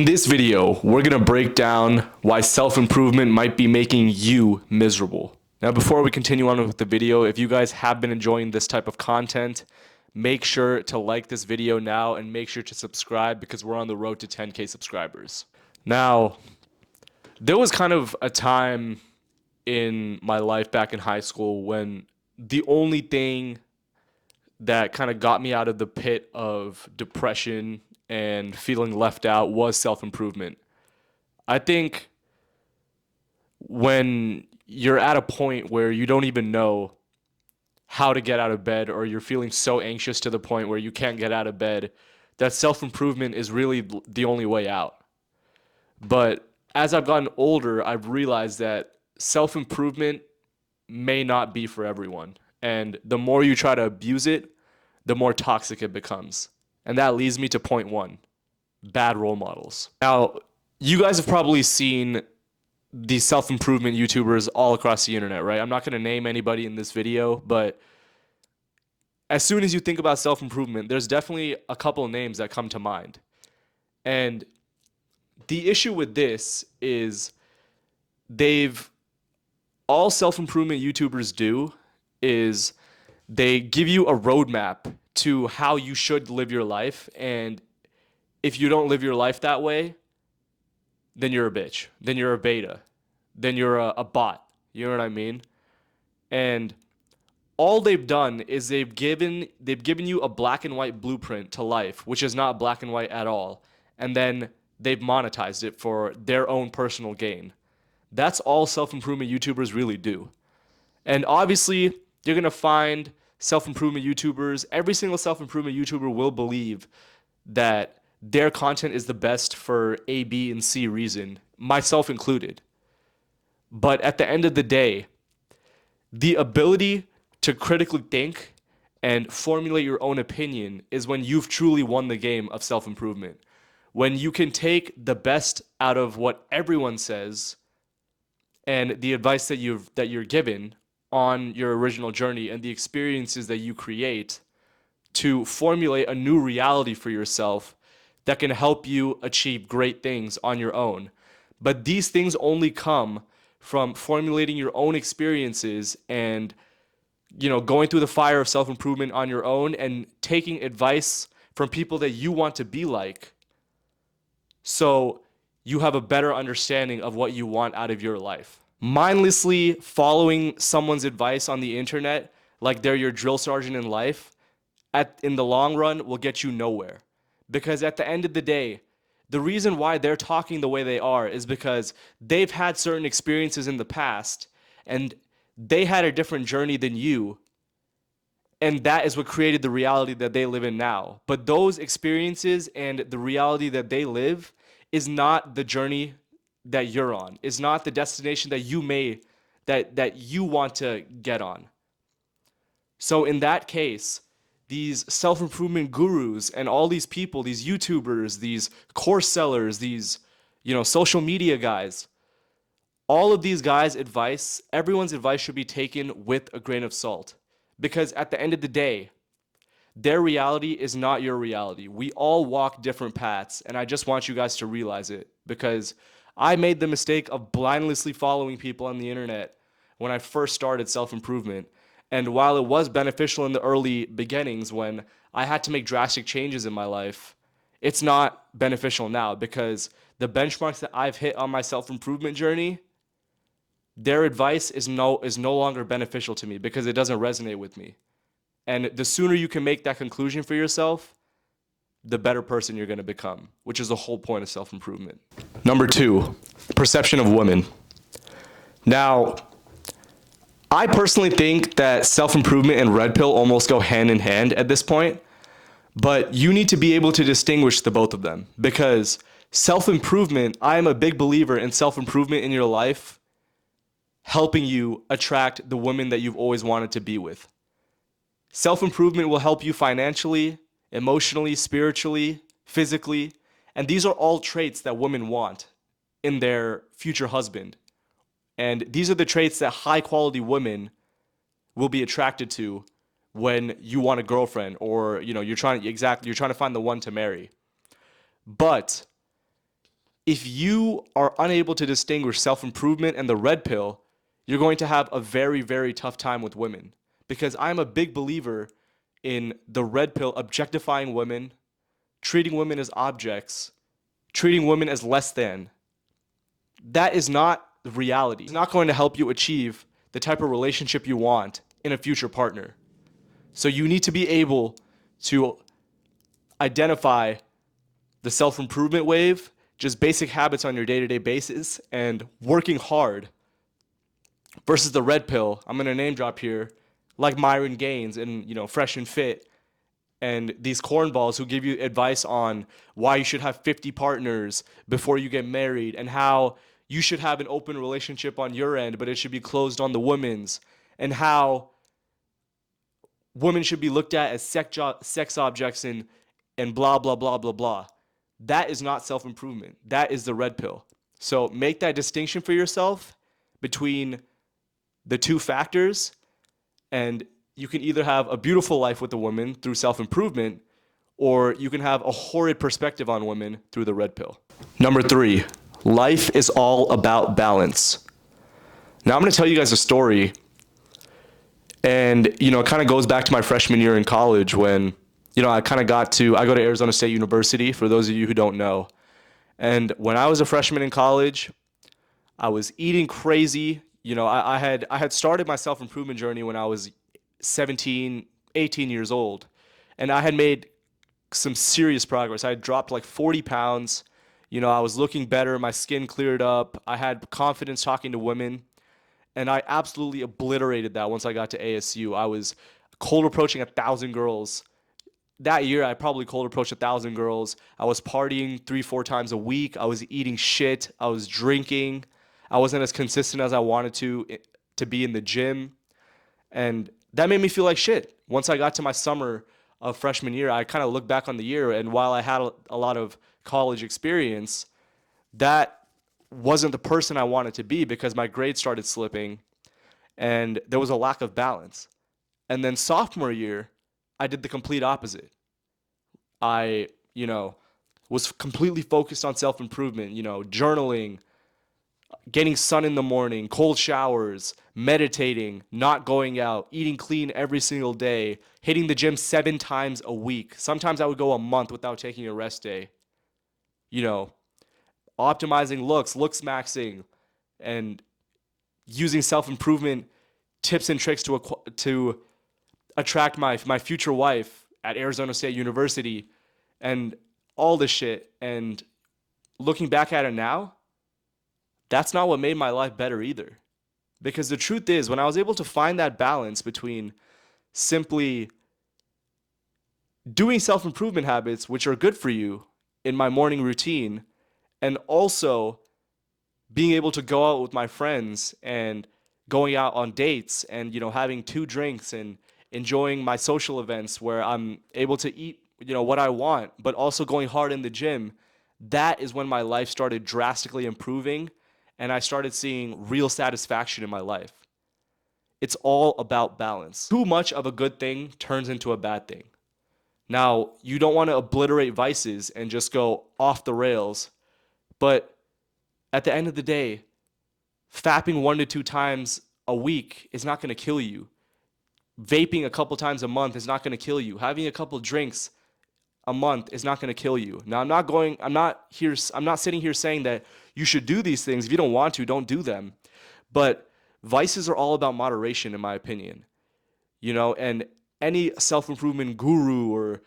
In this video, we're going to break down why self-improvement might be making you miserable. Now, before we continue on with the video, if you guys have been enjoying this type of content, make sure to like this video now and make sure to subscribe because we're on the road to 10K subscribers. Now, there was kind of a time in my life back in high school when the only thing that kind of got me out of the pit of depression and feeling left out was self-improvement. I think when you're at a point where you don't even know how to get out of bed, or you're feeling so anxious to the point where you can't get out of bed, that self-improvement is really the only way out. But as I've gotten older, I've realized that self-improvement may not be for everyone. And the more you try to abuse it, the more toxic it becomes. And that leads me to point one: bad role models. Now, you guys have probably seen these self-improvement YouTubers all across the internet, right? I'm not going to name anybody in this video, but as soon as you think about self-improvement, there's definitely a couple of names that come to mind. And the issue with this is all self-improvement YouTubers do is they give you a roadmap to how you should live your life. And if you don't live your life that way, then you're a bitch. Then you're a beta. Then you're a bot. You know what I mean? And all they've done is they've given you a black and white blueprint to life, which is not black and white at all. And then they've monetized it for their own personal gain. That's all self-improvement YouTubers really do. And obviously, you're going to find self-improvement YouTubers, every single self-improvement YouTuber will believe that their content is the best for A, B, and C reason, myself included. But at the end of the day, the ability to critically think and formulate your own opinion is when you've truly won the game of self-improvement. When you can take the best out of what everyone says and the advice that you're given on your original journey and the experiences that you create to formulate a new reality for yourself that can help you achieve great things on your own. But these things only come from formulating your own experiences and going through the fire of self-improvement on your own and taking advice from people that you want to be like, so you have a better understanding of what you want out of your life. Mindlessly following someone's advice on the internet like they're your drill sergeant in life, in the long run, will get you nowhere. Because at the end of the day, the reason why they're talking the way they are is because they've had certain experiences in the past and they had a different journey than you. And that is what created the reality that they live in now. But those experiences and the reality that they live is not the journey that you're on, is not the destination that you want to get on. So in that case, these self-improvement gurus and all these people, these YouTubers, these course sellers, these social media guys, all of these guys' advice, everyone's advice should be taken with a grain of salt. Because at the end of the day, their reality is not your reality. We all walk different paths, and I just want you guys to realize it, because I made the mistake of blindlessly following people on the internet when I first started self-improvement. And while it was beneficial in the early beginnings when I had to make drastic changes in my life, it's not beneficial now because the benchmarks that I've hit on my self-improvement journey, their advice is no longer beneficial to me because it doesn't resonate with me. And the sooner you can make that conclusion for yourself, the better person you're going to become, which is the whole point of self-improvement. Number two, perception of women. Now, I personally think that self-improvement and red pill almost go hand in hand at this point, but you need to be able to distinguish the both of them, because self-improvement, I am a big believer in self-improvement in your life helping you attract the women that you've always wanted to be with. Self-improvement will help you financially, emotionally, spiritually, physically, and these are all traits that women want in their future husband. And these are the traits that high-quality women will be attracted to when you want a girlfriend, or you're trying to find the one to marry. But If you are unable to distinguish self-improvement and the red pill, you're going to have a very, very tough time with women. Because I'm a big believer in the red pill objectifying women, treating women as objects, treating women as less than. That is not the reality. It's not going to help you achieve the type of relationship you want in a future partner. So you need to be able to identify the self-improvement wave, just basic habits on your day-to-day basis, and working hard versus the red pill. I'm gonna name drop here, like Myron Gaines and Fresh and Fit, and these cornballs who give you advice on why you should have 50 partners before you get married and how you should have an open relationship on your end, but it should be closed on the women's, and how women should be looked at as sex objects and blah, blah, blah, blah, blah. That is not self-improvement. That is the red pill. So make that distinction for yourself between the two factors, and you can either have a beautiful life with a woman through self-improvement, or you can have a horrid perspective on women through the red pill. Number 3, life is all about balance. Now I'm going to tell you guys a story, and it kind of goes back to my freshman year in college when I go to Arizona State University, for those of you who don't know. And when I was a freshman in college, I was eating crazy. I had started my self-improvement journey when I was 17, 18 years old. And I had made some serious progress. I had dropped like 40 pounds. I was looking better. My skin cleared up. I had confidence talking to women. And I absolutely obliterated that once I got to ASU. I was cold approaching 1,000 girls. That year, I probably cold approached 1,000 girls. I was partying 3-4 times a week. I was eating shit. I was drinking. I wasn't as consistent as I wanted to be in the gym. And that made me feel like shit. Once I got to my summer of freshman year, I kind of looked back on the year, and while I had a lot of college experience, that wasn't the person I wanted to be because my grades started slipping and there was a lack of balance. And then sophomore year, I did the complete opposite. I, was completely focused on self-improvement, journaling, getting sun in the morning, cold showers, meditating, not going out, eating clean every single day, hitting the gym 7 times a week. Sometimes I would go a month without taking a rest day. Optimizing looks maxing, and using self-improvement tips and tricks to attract my future wife at Arizona State University, and all this shit. And looking back at it now, that's not what made my life better either. Because the truth is, when I was able to find that balance between simply doing self-improvement habits, which are good for you, in my morning routine, and also being able to go out with my friends and going out on dates and having 2 drinks and enjoying my social events where I'm able to eat what I want, but also going hard in the gym, that is when my life started drastically improving and I started seeing real satisfaction in my life. It's all about balance. Too much of a good thing turns into a bad thing. Now, you don't want to obliterate vices and just go off the rails, but at the end of the day, fapping 1 to 2 times a week is not going to kill you. Vaping a couple times a month is not going to kill you. Having a couple drinks a month is not going to kill you. Now, I'm not sitting here saying that you should do these things. If you don't want to, don't do them. But vices are all about moderation, in my opinion. And any self-improvement guru or,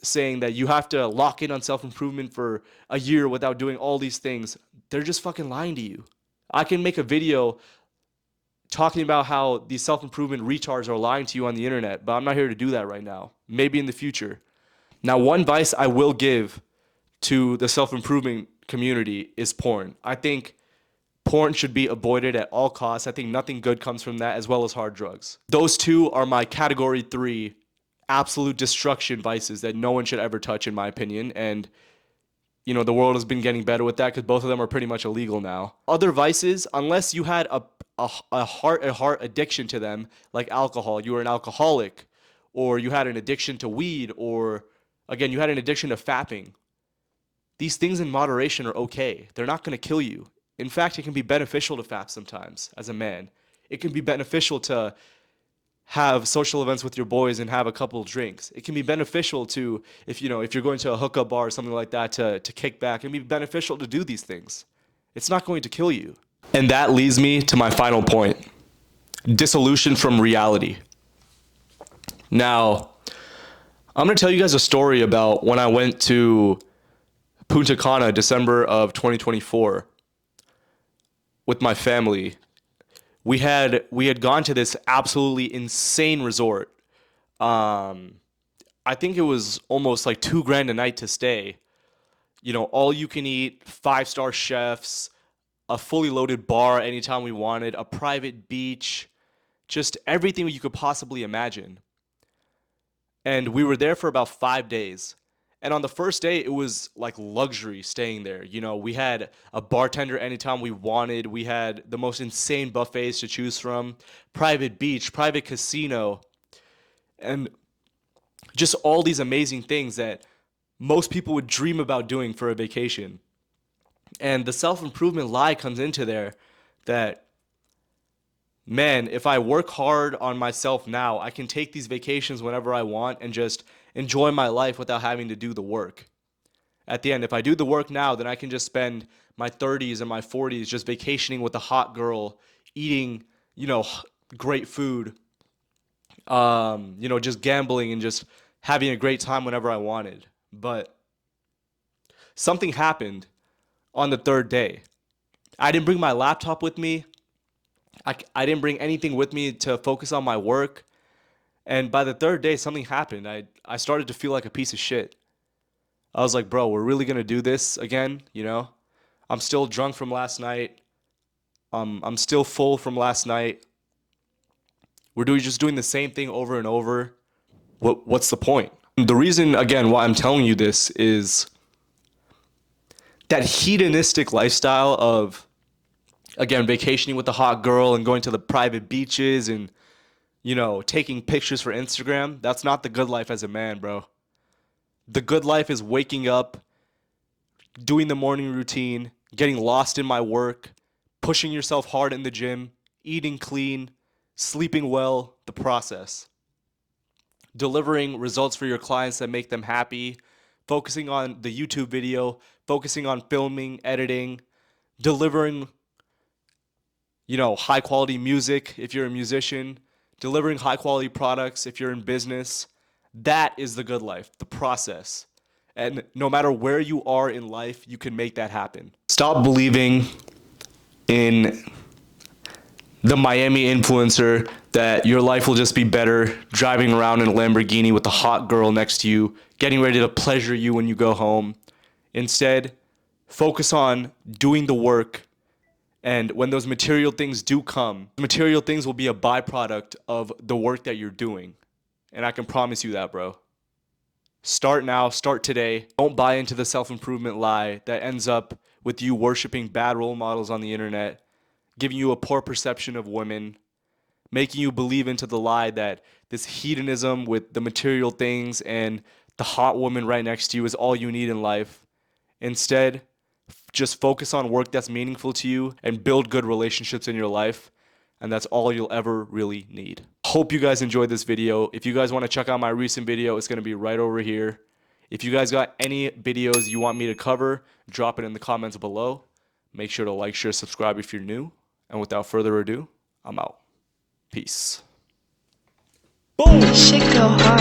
saying that you have to lock in on self-improvement for a year without doing all these things, they're just fucking lying to you. I can make a video talking about how these self-improvement retards are lying to you on the internet, but I'm not here to do that right now. Maybe in the future. Now, one vice I will give to the self-improvement community is porn. I think porn should be avoided at all costs. I think nothing good comes from that, as well as hard drugs. Those 2 are my category 3 absolute destruction vices that no one should ever touch, in my opinion. And the world has been getting better with that because both of them are pretty much illegal now. Other vices, unless you had a heart addiction to them, like alcohol, you were an alcoholic, or you had an addiction to weed, or again, you had an addiction to fapping, these things in moderation are okay. They're not going to kill you. In fact, it can be beneficial to fast sometimes as a man. It can be beneficial to have social events with your boys and have a couple of drinks. It can be beneficial to, if you're going to a hookup bar or something like that, to kick back. It can be beneficial to do these things. It's not going to kill you. And that leads me to my final point. Dissolution from reality. Now, I'm going to tell you guys a story about when I went to Punta Cana, December of 2024, with my family. We had gone to this absolutely insane resort. I think it was almost like $2,000 a night to stay. All you can eat, 5-star chefs, a fully loaded bar anytime we wanted, a private beach, just everything you could possibly imagine. And we were there for about 5 days. And on the first day, it was like luxury staying there. We had a bartender anytime we wanted. We had the most insane buffets to choose from, private beach, private casino, and just all these amazing things that most people would dream about doing for a vacation. And the self-improvement lie comes into there that, man, if I work hard on myself now, I can take these vacations whenever I want and just enjoy my life without having to do the work. At the end, if I do the work now, then I can just spend my 30s and my 40s just vacationing with a hot girl, eating, great food, just gambling and just having a great time whenever I wanted. But something happened on the third day. I didn't bring my laptop with me. I didn't bring anything with me to focus on my work. And by the third day, something happened. I started to feel like a piece of shit. I was like, bro, we're really going to do this again? I'm still drunk from last night. I'm still full from last night. We're just doing the same thing over and over. What's the point? The reason, again, why I'm telling you this is that hedonistic lifestyle of, again, vacationing with the hot girl and going to the private beaches and, taking pictures for Instagram. That's not the good life as a man, bro. The good life is waking up, doing the morning routine, getting lost in my work, pushing yourself hard in the gym, eating clean, sleeping well, the process. Delivering results for your clients that make them happy, focusing on the YouTube video, focusing on filming, editing, delivering, high quality music if you're a musician, delivering high quality products if you're in business. That is the good life, the process. And no matter where you are in life, you can make that happen. Stop believing in the Miami influencer that your life will just be better driving around in a Lamborghini with a hot girl next to you, getting ready to pleasure you when you go home. Instead, focus on doing the work. And when those material things do come, material things will be a byproduct of the work that you're doing. And I can promise you that, bro. Start now, start today. Don't buy into the self-improvement lie that ends up with you worshiping bad role models on the internet, giving you a poor perception of women, making you believe into the lie that this hedonism with the material things and the hot woman right next to you is all you need in life. Instead, just focus on work that's meaningful to you and build good relationships in your life. And that's all you'll ever really need. Hope you guys enjoyed this video. If you guys want to check out my recent video, it's going to be right over here. If you guys got any videos you want me to cover, drop it in the comments below. Make sure to like, share, subscribe if you're new. And without further ado, I'm out. Peace. Boom! Shit go hard.